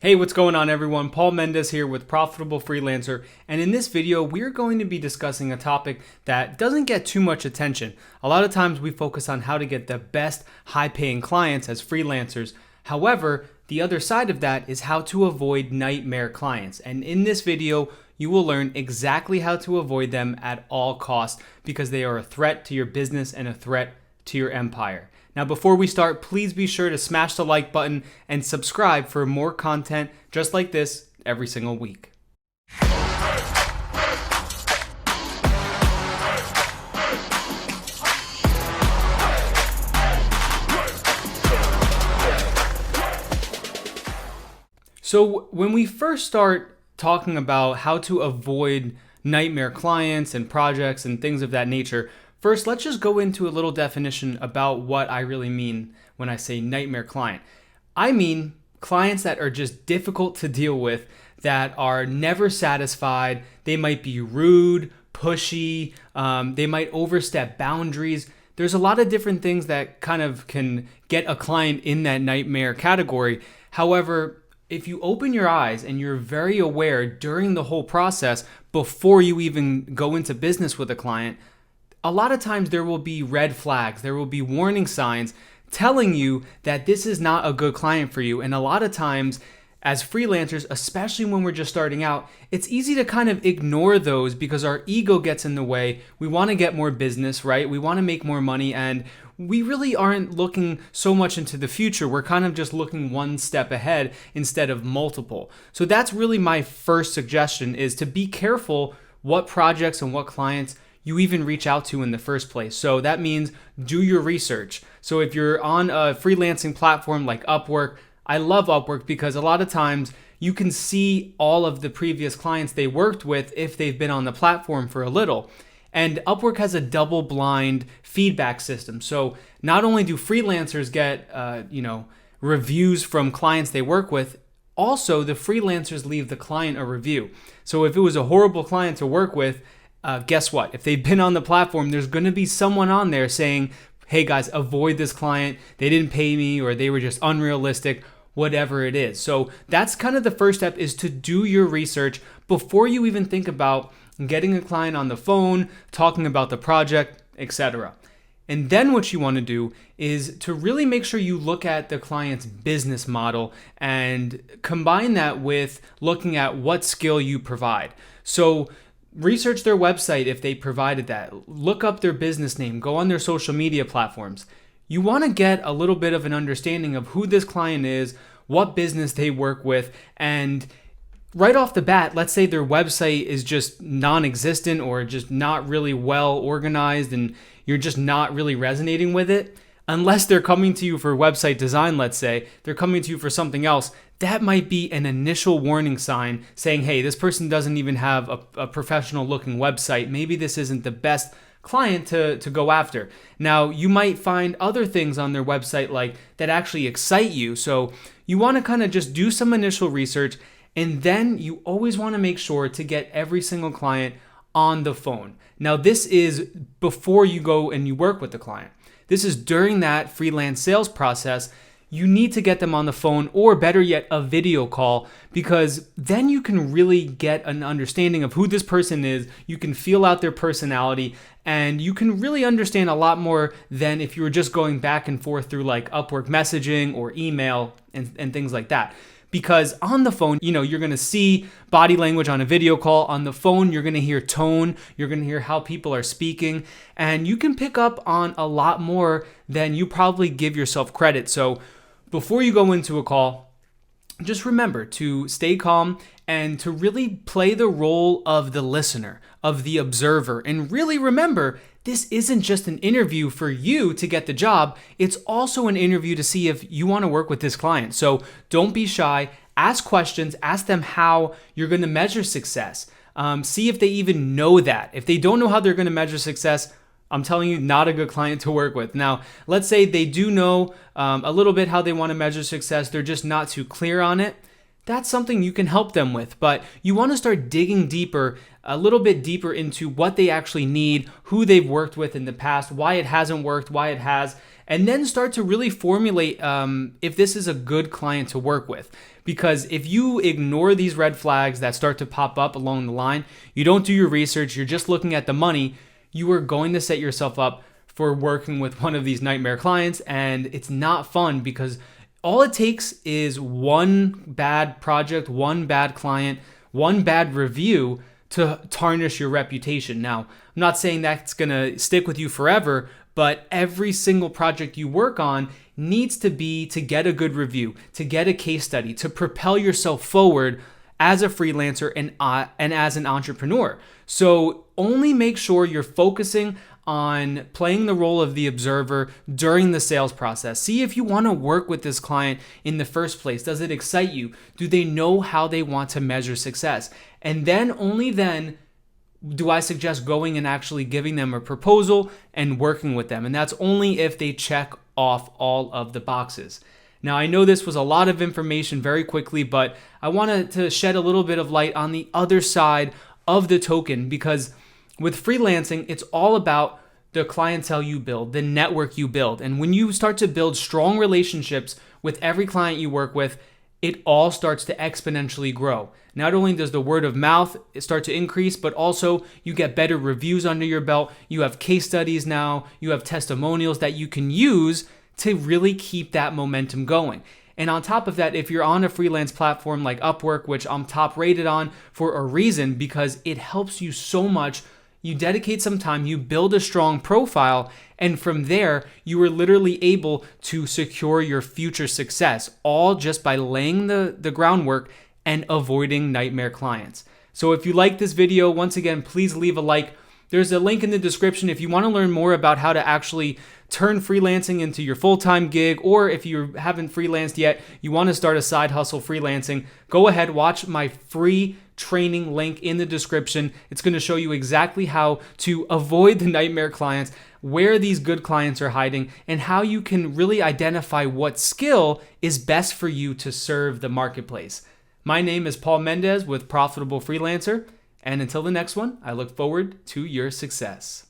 Hey, what's going on everyone? Paul Mendez here with Profitable Freelancer, and in this video we're going to be discussing a topic that doesn't get too much attention. A lot of times we focus on how to get the best high-paying clients as freelancers. However, the other side of that is how to avoid nightmare clients, and in this video you will learn exactly how to avoid them at all costs because they are a threat to your business and a threat to your empire. Now, before we start, please be sure to smash the like button and subscribe for more content just like this every single week. So when we first start talking about how to avoid nightmare clients and projects and things of that nature, first, let's just go into a little definition about what I really mean when I say nightmare client. I mean clients that are just difficult to deal with, that are never satisfied. They might be rude, pushy, they might overstep boundaries. There's a lot of different things that kind of can get a client in that nightmare category. However, if you open your eyes and you're very aware during the whole process before you even go into business with a client, a lot of times there will be red flags, there will be warning signs telling you that this is not a good client for you. And a lot of times as freelancers, especially when we're just starting out, it's easy to kind of ignore those because our ego gets in the way. We want to get more business, right? We want to make more money, and we really aren't looking so much into the future. We're kind of just looking one step ahead instead of multiple. So that's really my first suggestion, is to be careful what projects and what clients you even reach out to in the first place. So that means do your research. So if you're on a freelancing platform like Upwork, I love Upwork because a lot of times you can see all of the previous clients they worked with if they've been on the platform for a little. And Upwork has a double-blind feedback system. So not only do freelancers get reviews from clients they work with, also the freelancers leave the client a review. So if it was a horrible client to work with, guess what? If they've been on the platform, there's going to be someone on there saying, hey guys, avoid this client. They didn't pay me, or they were just unrealistic, whatever it is. So that's kind of the first step, is to do your research before you even think about getting a client on the phone, talking about the project, etc. And then what you want to do is to really make sure you look at the client's business model and combine that with looking at what skill you provide. So research their website if they provided that. Look up their business name. Go on their social media platforms. You want to get a little bit of an understanding of who this client is, what business they work with, and right off the bat, let's say their website is just non-existent or just not really well organized and you're just not really resonating with it. Unless they're coming to you for website design, let's say, they're coming to you for something else, that might be an initial warning sign saying, hey, this person doesn't even have a professional looking website. Maybe this isn't the best client to go after. Now, you might find other things on their website like that actually excite you. So you want to kind of just do some initial research, and then you always want to make sure to get every single client on the phone. Now, this is before you go and you work with the client. This is during that freelance sales process. You need to get them on the phone, or better yet, a video call, because then you can really get an understanding of who this person is. You can feel out their personality, and you can really understand a lot more than if you were just going back and forth through like Upwork messaging or email and things like that. Because on the phone, you're going to see body language on a video call. On the phone, you're going to hear tone. You're going to hear how people are speaking. And you can pick up on a lot more than you probably give yourself credit. So before you go into a call, just remember to stay calm and to really play the role of the listener, of the observer. And really remember, this isn't just an interview for you to get the job. It's also an interview to see if you want to work with this client. So don't be shy. Ask questions. Ask them how you're going to measure success. See if they even know that. If they don't know how they're going to measure success, I'm telling you, not a good client to work with. Now, let's say they do know a little bit how they want to measure success. They're just not too clear on it. That's something you can help them with. But you want to start digging deeper, a little bit deeper into what they actually need, who they've worked with in the past, why it hasn't worked, why it has, and then start to really formulate if this is a good client to work with. Because if you ignore these red flags that start to pop up along the line, you don't do your research, you're just looking at the money, you are going to set yourself up for working with one of these nightmare clients, and it's not fun because all it takes is one bad project, one bad client, one bad review to tarnish your reputation. Now, I'm not saying that's going to stick with you forever, but every single project you work on needs to be to get a good review, to get a case study, to propel yourself forward as a freelancer and as an entrepreneur. So only make sure you're focusing on playing the role of the observer during the sales process. See if you want to work with this client in the first place. Does it excite you? Do they know how they want to measure success? And then, only then, do I suggest going and actually giving them a proposal and working with them. And that's only if they check off all of the boxes. Now, I know this was a lot of information very quickly, but I wanted to shed a little bit of light on the other side of the token, because with freelancing, it's all about the clientele you build, the network you build. And when you start to build strong relationships with every client you work with, it all starts to exponentially grow. Not only does the word of mouth start to increase, but also you get better reviews under your belt. You have case studies now, you have testimonials that you can use to really keep that momentum going. And on top of that, if you're on a freelance platform like Upwork, which I'm top rated on for a reason, because it helps you so much. You dedicate some time, you build a strong profile, and from there, you are literally able to secure your future success, all just by laying the groundwork and avoiding nightmare clients. So if you like this video, once again, please leave a like. There's a link in the description if you want to learn more about how to actually turn freelancing into your full-time gig, or if you haven't freelanced yet, you want to start a side hustle freelancing, go ahead, watch my free training link in the description. It's going to show you exactly how to avoid the nightmare clients, where these good clients are hiding, and how you can really identify what skill is best for you to serve the marketplace. My name is Paul Mendez with Profitable Freelancer, and until the next one, I look forward to your success.